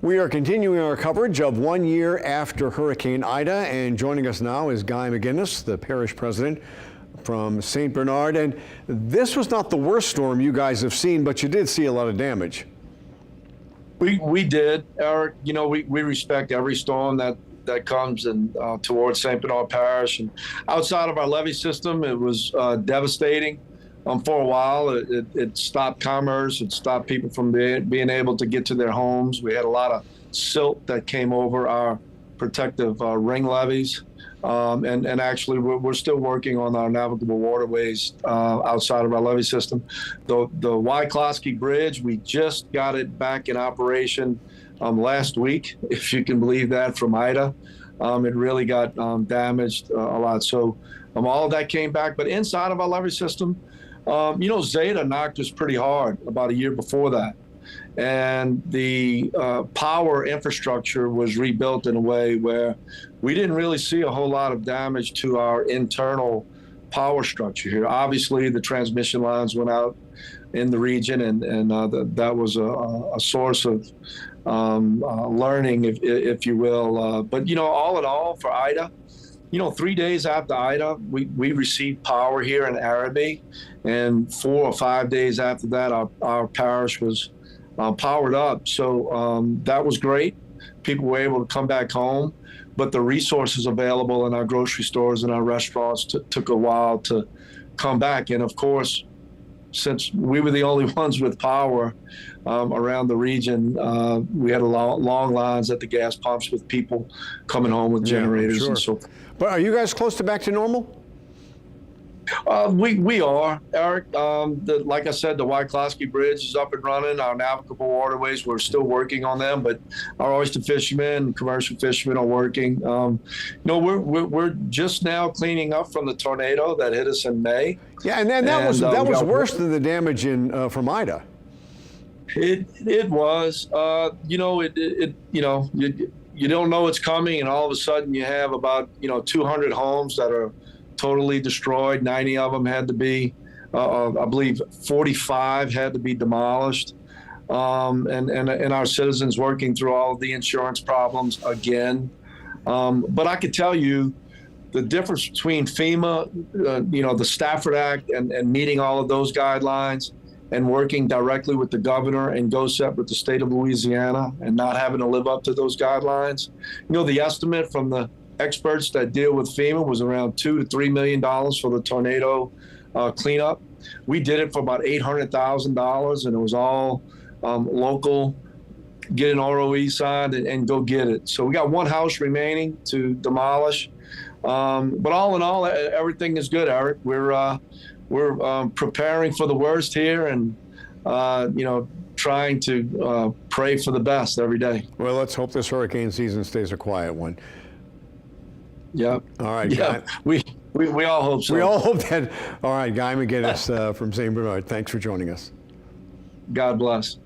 We are continuing our coverage of 1 year after Hurricane Ida, and joining us now is Guy Mcinnis, the parish president from St. Bernard. And this was not the worst storm you guys have seen, but you did see a lot of damage. We did, Eric. You know, we respect every storm that comes and towards St. Bernard Parish. And outside of our levee system, it was devastating. For a while, it stopped commerce. It stopped people from being able to get to their homes. We had a lot of silt that came over our protective ring levees. And actually, we're still working on our navigable waterways outside of our levee system. The Wyclosky Bridge, we just got it back in operation last week, if you can believe that, from Ida. It really got damaged a lot. So all of that came back. But inside of our levee system, you know, Zeta knocked us pretty hard about a year before that. And the power infrastructure was rebuilt in a way where we didn't really see a whole lot of damage to our internal power structure here. Obviously, the transmission lines went out in the region, and that was a source of learning, if you will. But, you know, all in all, for Ida, you know, 3 days after Ida, we received power here in Araby, and 4 or 5 days after that, our parish was powered up. So that was great. People were able to come back home, but the resources available in our grocery stores and our restaurants took a while to come back. And of course, since we were the only ones with power around the region, we had long lines at the gas pumps with people coming home with generators and so forth. But are you guys close to back to normal? We are, Eric. Like I said, the Wyclosky Bridge is up and running. Our navigable waterways, we're still working on them, but our oyster fishermen and commercial fishermen are working. You know, we're just now cleaning up from the tornado that hit us in May. Yeah, and then that was worse than the damage in from Ida. It was. You know, you know, you don't know it's coming, and all of a sudden you have about 200 homes that are totally destroyed. 90 of them had to be, I believe 45 had to be demolished. And our citizens working through all of the insurance problems again. But I could tell you the difference between FEMA, the Stafford Act and meeting all of those guidelines and working directly with the governor and GOSEP with the state of Louisiana and not having to live up to those guidelines. You know, the estimate from the experts that deal with FEMA was around $2 to $3 million for the tornado cleanup. We did it for about $800,000, and it was all local, get an ROE signed and go get it. So we got one house remaining to demolish. But all in all, everything is good, Eric. We're preparing for the worst here and, trying to pray for the best every day. Well, let's hope this hurricane season stays a quiet one. Yeah. All right. Yeah. We all hope so. We all hope that. All right. Guy Mcinnis from St. Bernard, thanks for joining us. God bless.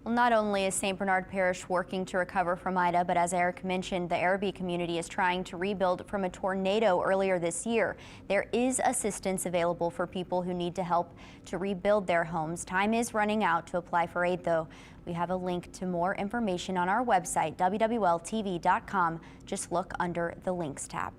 Well, not only is St. Bernard Parish working to recover from Ida, but as Eric mentioned, the Araby community is trying to rebuild from a tornado earlier this year. There is assistance available for people who need to help to rebuild their homes. Time is running out to apply for aid, though. We have a link to more information on our website, wwltv.com. Just look under the links tab.